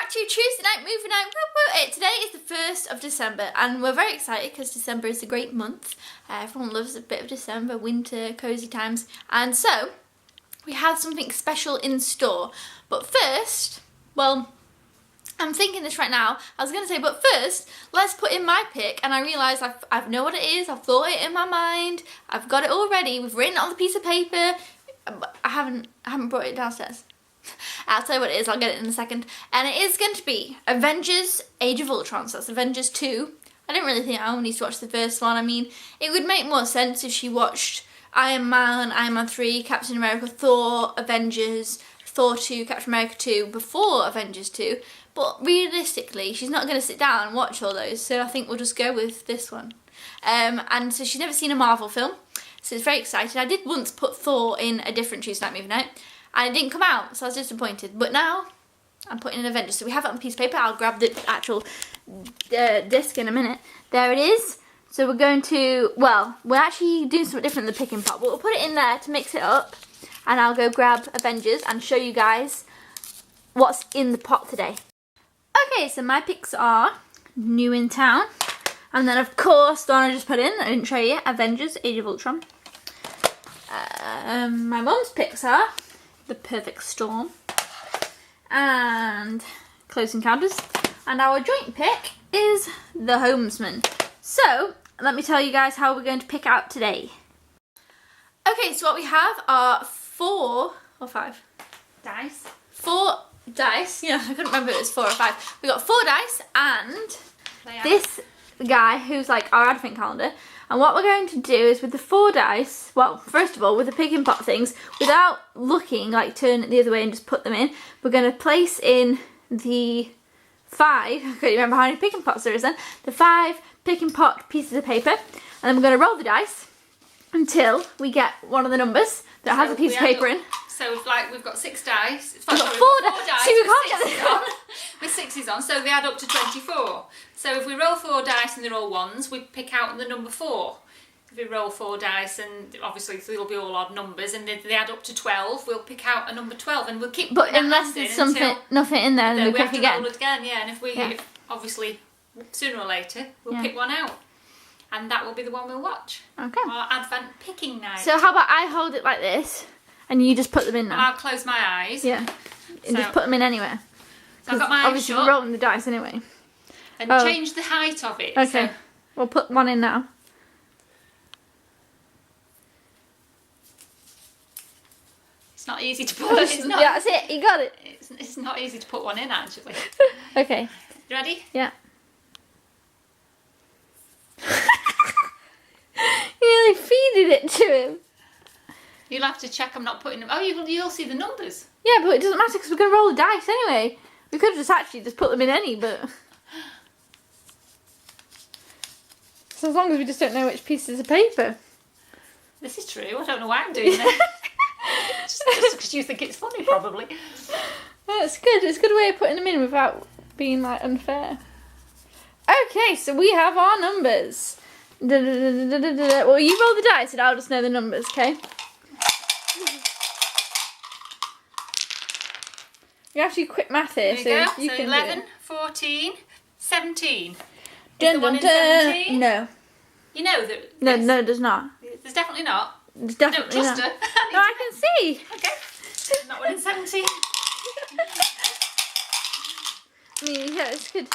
back to Tuesday night movie night. Woo woo. Today is the 1st of December and we're very excited because December is a great month. Everyone loves a bit of December, winter, cosy times. And so we have something special in store. But first, well, I'm thinking this right now. I was going to say, but first, let's put in my pick. And I realise I know what it is. I've thought it in my mind. I've got it all ready. We've written it on the piece of paper. I haven't brought it downstairs. I'll tell you what it is, I'll get it in a second. And it is going to be Avengers Age of Ultron, so that's Avengers 2. I didn't really think I needs to watch the first one. I mean, it would make more sense if she watched Iron Man 3, Captain America, Thor, Avengers, Thor 2, Captain America 2 before Avengers 2. But realistically, she's not going to sit down and watch all those, so I think we'll just go with this one. And so she's never seen a Marvel film, so it's very exciting. I did once put Thor in a different Tuesday night movie night, and it didn't come out, so I was disappointed. But now, I'm putting in Avengers. So we have it on a piece of paper. I'll grab the actual disc in a minute. There it is. So we're going to, well, we're actually doing something different than the picking pot. But we'll put it in there to mix it up. And I'll go grab Avengers and show you guys what's in the pot today. Okay, so my picks are New in Town. And then, of course, the one I just put in, I didn't show you, Avengers Age of Ultron. My mum's picks are The Perfect Storm and Close Encounters, and our joint pick is The Homesman. So let me tell you guys how we're going to pick out today. Okay, so what we have are 4 or 5 dice. 4 dice. Yeah, I couldn't remember if it was 4 or 5. We got 4 dice and this guy who's like our advent calendar. And what we're going to do is with the 4 dice, well, first of all, with the picking pot things, without looking, like turn it the other way and just put them in, we're going to place in the 5, I can't remember how many picking pots there is then, the 5 picking pot pieces of paper, and then we're going to roll the dice until we get one of the numbers that has a piece of paper in. So we've got 6 dice. We've got 4 dice. See, we can't get this on. With 6s on, so they add up to 24. So if we roll 4 dice and they're all 1s, we pick out the number 4. If we roll 4 dice and obviously they'll be all odd numbers, and if they add up to 12, we'll pick out a number 12, and we'll keep. But unless there's nothing in there, then we have to roll it again. Yeah, and if obviously sooner or later we'll pick one out. And that will be the one we'll watch. Okay. Our Advent picking night. So how about I hold it like this, and you just put them in now? And I'll close my eyes. Yeah. And just put them in anywhere. So I've got my eyes obviously shut. We're rolling the dice anyway. And change the height of it. Okay. So. We'll put one in now. It's not easy to put. It's not, yeah, that's it. You got it. It's not easy to put one in actually. Okay. You ready? Yeah. You nearly feeded it to him. You'll have to check I'm not putting them. Oh, you'll see the numbers. Yeah, but it doesn't matter because we're going to roll the dice anyway. We could have just put them in any, but... So as long as we just don't know which pieces of paper. This is true. I don't know why I'm doing this. just because you think it's funny, probably. Well, it's good. It's a good way of putting them in without being, like, unfair. Okay, so we have our numbers. Well, you roll the dice and I'll just know the numbers, okay? You have to do quick math here, there so you so can 11, do it. 14, 17. Dun, the one in dun, 17? No. You know that... No, no, there's not. There's definitely not. There's definitely I don't trust not. her. No, I can see. Okay. Not one in 17. I mean, yeah, it's good.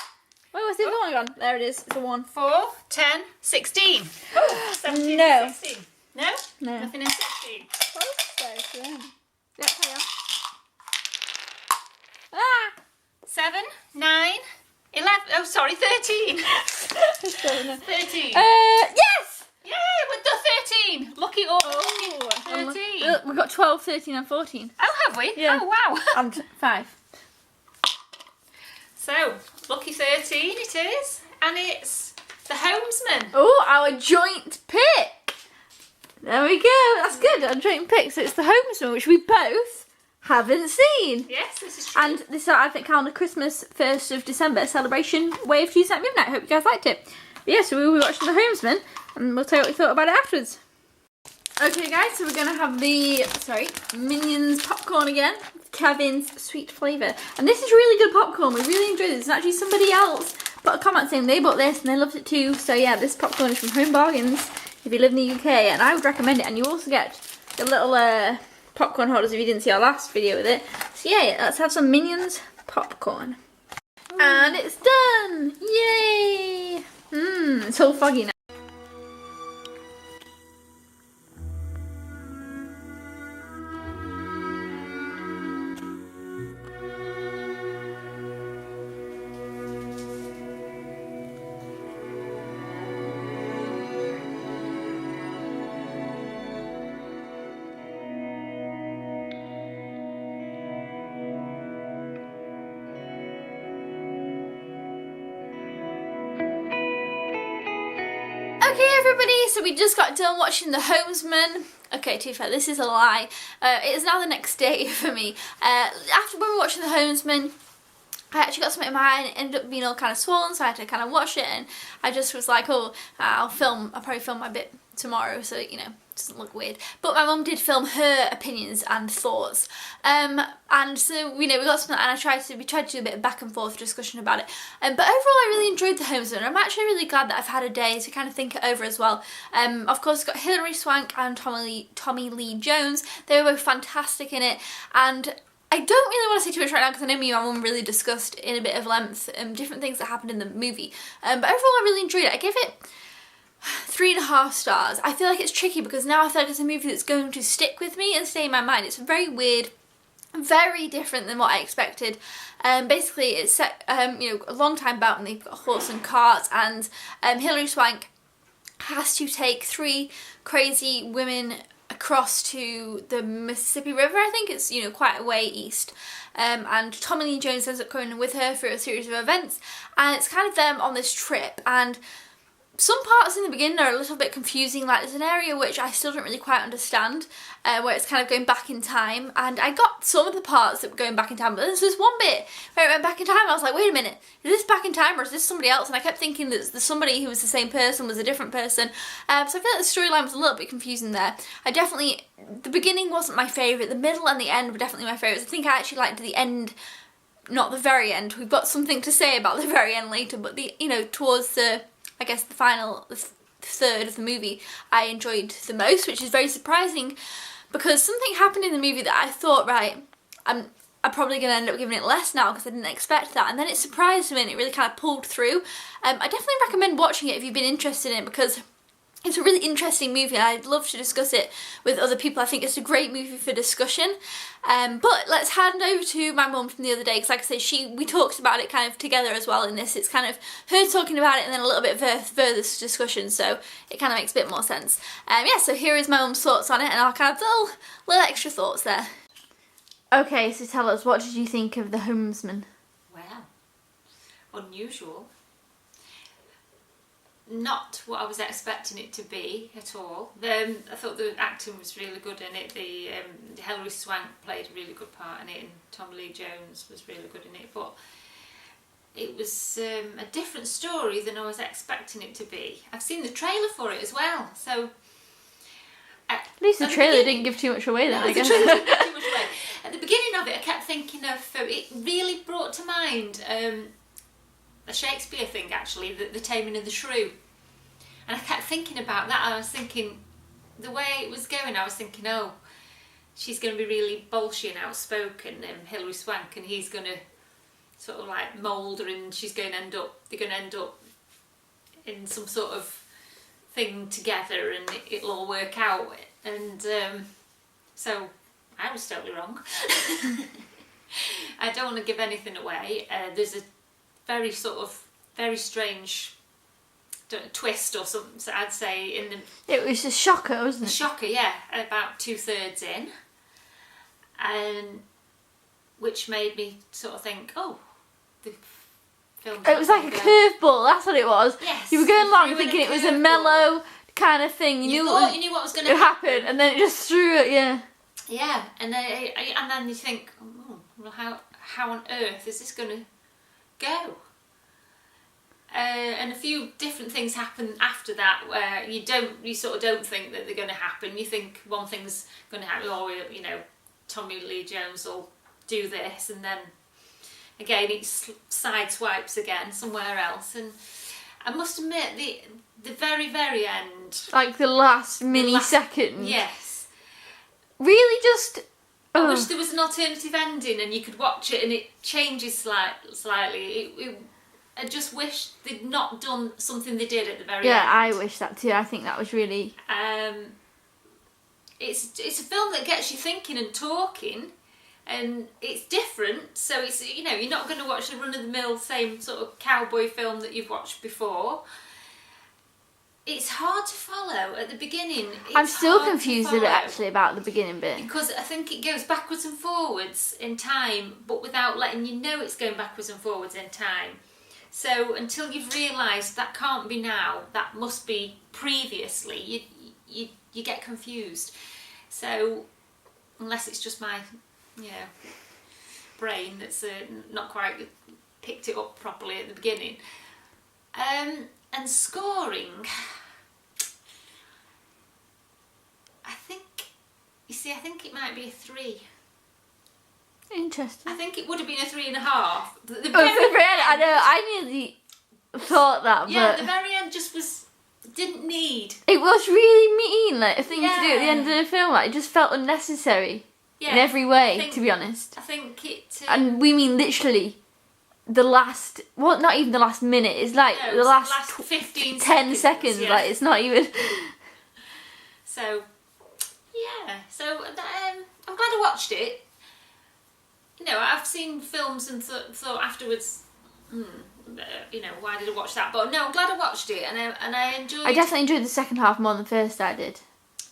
Wait, what's the other one gone? There it is. It's a 1. 4, 10, 16. Oh, 17 no. and 16. No? No. Nothing in 16. Yeah, carry on. Ah! 7, 9, 11. Oh, sorry, 13. 13. Yes! Yay, with the 13. Lucky all. Oh, 13. Look, we've got 12, 13 and 14. Oh, have we? Yeah. Oh, wow. And 5. So, lucky 13 it is. And it's The Homesman. Oh, our joint pick. There we go. That's good. Our joint pick. So it's The Homesman, which we both haven't seen. Yes, this is true. And this is our Advent Calendar Christmas 1st of December celebration way of Tuesday Night Midnight. Hope you guys liked it. But yeah, so we will be watching The Homesman and we'll tell you what we thought about it afterwards. Okay guys, so we're gonna have the, Minions popcorn again. Kevin's sweet flavour. And this is really good popcorn, we really enjoyed this. And actually somebody else put a comment saying they bought this and they loved it too. So yeah, this popcorn is from Home Bargains if you live in the UK, and I would recommend it. And you also get the little popcorn holders if you didn't see our last video with it. So yeah, let's have some Minions popcorn. Ooh. And it's done! Yay! It's all foggy now. Okay everybody, so we just got done watching The Homesman. Okay, to be fair, this is a lie. It is now the next day for me. After when we were watching The Homesman, I actually got something in my eye and it ended up being all kind of swollen, so I had to kind of wash it, and I just was like, oh, I'll probably film my bit tomorrow so, you know, it doesn't look weird. But my mum did film her opinions and thoughts. And so, you know, we got something, and we tried to do a bit of back and forth discussion about it. But overall I really enjoyed The Homesman. I'm actually really glad that I've had a day to kind of think it over as well. Of course, it's got Hilary Swank and Tommy Lee Jones. They were both fantastic in it, and I don't really want to say too much right now because I know me and my mum really discussed in a bit of length different things that happened in the movie. But overall I really enjoyed it. I give it 3.5 stars. I feel like it's tricky because now I feel like it's a movie that's going to stick with me and stay in my mind. It's very weird, very different than what I expected. Basically it's set you know, a long time back when they've got a horse and cart, and Hilary Swank has to take 3 crazy women across to the Mississippi River. I think it's, you know, quite a way east. And Tommy Lee Jones ends up going with her for a series of events, and it's kind of them on this trip. And some parts in the beginning are a little bit confusing, like there's an area which I still don't really quite understand, where it's kind of going back in time, and I got some of the parts that were going back in time, but there's this one bit where it went back in time. I was like, wait a minute, is this back in time or is this somebody else? And I kept thinking that the somebody who was the same person was a different person, so I feel like the storyline was a little bit confusing there. The beginning wasn't my favourite, the middle and the end were definitely my favourites. I think I actually liked the end, not the very end. We've got something to say about the very end later, but you know, towards the, I guess the final, the third of the movie, I enjoyed the most, which is very surprising because something happened in the movie that I thought, right, I'm probably going to end up giving it less now because I didn't expect that, and then it surprised me and it really kind of pulled through. I definitely recommend watching it if you've been interested in it because it's a really interesting movie and I'd love to discuss it with other people. I think it's a great movie for discussion. But let's hand over to my mum from the other day because, like I say, we talked about it kind of together as well in this. It's kind of her talking about it and then a little bit of further discussion, so it kind of makes a bit more sense. Yeah, so here is my mum's thoughts on it, and I'll kind of little extra thoughts there. Okay, so tell us, what did you think of The Homesman? Well, unusual. Not what I was expecting it to be at all. I thought the acting was really good in it. The Hilary Swank played a really good part in it, and Tommy Lee Jones was really good in it. But it was a different story than I was expecting it to be. I've seen the trailer for it as well, so at least the trailer didn't give too much away then. I guess. The trailer didn't give too much away. At the beginning of it, I kept thinking of it. Really brought to mind a Shakespeare thing, actually, the Taming of the Shrew. And I kept thinking about that. I was thinking, the way it was going, I was thinking, oh, she's going to be really bolshy and outspoken, Hilary Swank, and he's going to sort of like mould her, and they're going to end up in some sort of thing together, and it'll all work out. And so I was totally wrong. I don't want to give anything away. There's a very strange twist or something, so I'd say in the... It was a shocker, wasn't it? A shocker, yeah, about 2/3 in. And which made me sort of think, oh, the film... It was like a curveball, that's what it was. Yes. You were going along thinking it was a mellow kind of thing. You knew what was going to happen, and then it just threw it, yeah. Yeah, and then you think, oh, well, how on earth is this going to go? And a few different things happen after that where you sort of don't think that they're going to happen. You think one thing's going to happen, or you know, Tommy Lee Jones will do this, and then again it sideswipes again somewhere else. And I must admit, the very end, like the last millisecond. Yes. Really, just. I wish there was an alternative ending and you could watch it and it changes slightly. I just wish they'd not done something they did at the very end. Yeah, I wish that too. I think that was really... It's a film that gets you thinking and talking, and it's different. So it's, you know, you're not going to watch the run-of-the-mill same sort of cowboy film that you've watched before. It's hard to follow at the beginning. I'm still confused with it, actually, about the beginning bit. Because I think it goes backwards and forwards in time, but without letting you know it's going backwards and forwards in time. So until you've realised that can't be now, that must be previously, you get confused. So unless it's just my, you know, brain that's not quite picked it up properly at the beginning. And scoring, I think it might be a 3. Interesting. I think it would have been a 3.5. I know, I nearly thought that, yeah, but... the very end just didn't need. It was really mean, like, a thing to do at the end of the film. Like, it just felt unnecessary in every way, to be honest. I think it... and we mean literally the last... Well, not even the last minute. It's like no, the last 15 10 seconds. Yeah. Like, it's not even... So, yeah. So, I'm glad I watched it. You know, I've seen films and thought afterwards, you know, why did I watch that? But no, I'm glad I watched it, and I enjoyed. I definitely enjoyed the second half more than the first. I did.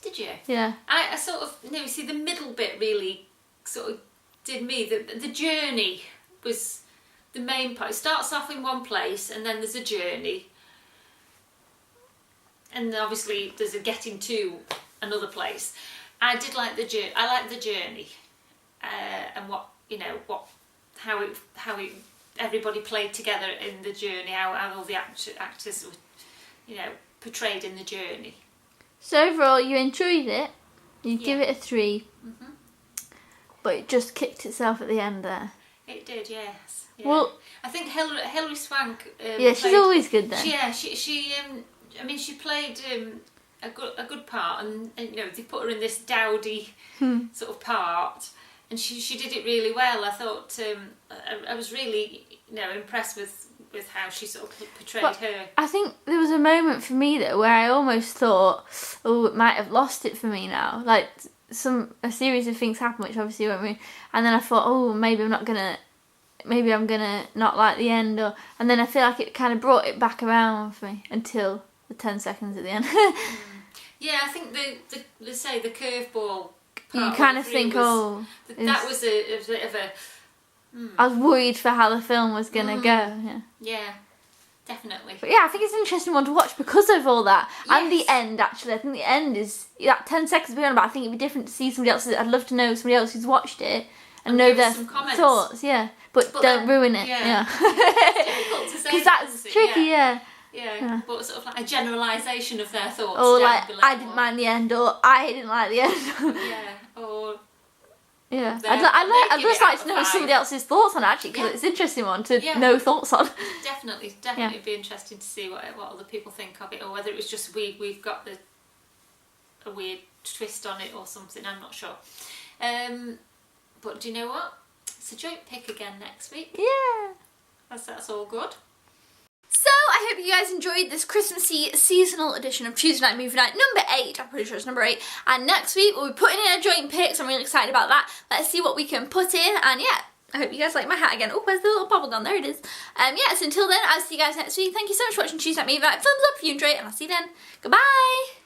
Did you? Yeah. I sort of, you know, see the middle bit really sort of did me. The journey was the main part. It starts off in one place, and then there's a journey, and obviously there's a getting to another place. I did like the journey. I liked the journey, and what. You know how it everybody played together in the journey, how all the actors were, you know, portrayed in the journey. So overall, you enjoyed it. You give it a 3, but it just kicked itself at the end there. It did, yes. Yeah. Well, I think Hilary Swank. Yeah, she's always good then. She I mean, she played a good part, and you know they put her in this dowdy sort of part. And she did it really well. I thought I was really, you know, impressed with how she sort of portrayed her. I think there was a moment for me though where I almost thought, oh, it might have lost it for me now. Like a series of things happened which obviously won't be. And then I thought, oh, maybe I'm gonna not like the end, and then I feel like it kind of brought it back around for me until the 10 seconds at the end. Yeah, I think the curveball. You kind of think, that was a bit of a... I was worried for how the film was going to go. Yeah. Yeah, definitely. But yeah, I think it's an interesting one to watch because of all that. Yes. And the end, actually. I think the end is... That 10 seconds beyond, but I think it'd be different to see somebody else. I'd love to know somebody else who's watched it and know their thoughts. Yeah, but don't ruin it. Yeah. It's difficult to say. Because that's tricky, yeah. Yeah, but sort of like a generalisation of their thoughts. Or like, I didn't mind the end, or I didn't like the end. Yeah, or... Yeah, I'd just like to know somebody else's thoughts on it, actually, because it's an interesting one to know thoughts on. Definitely be interesting to see what other people think of it, or whether it was just we've got a weird twist on it or something, I'm not sure. But do you know what? It's a joint pick again next week. Yeah. That's all good. So, I hope you guys enjoyed this Christmassy seasonal edition of Tuesday Night Movie Night number 8. I'm pretty sure it's number 8. And next week we'll be putting in a joint pick, so I'm really excited about that. Let's see what we can put in. And yeah, I hope you guys like my hat again. Oh, where's the little bubble gone? There it is. Yeah, so until then, I'll see you guys next week. Thank you so much for watching Tuesday Night Movie Night. Thumbs up if you enjoyed it, and I'll see you then. Goodbye!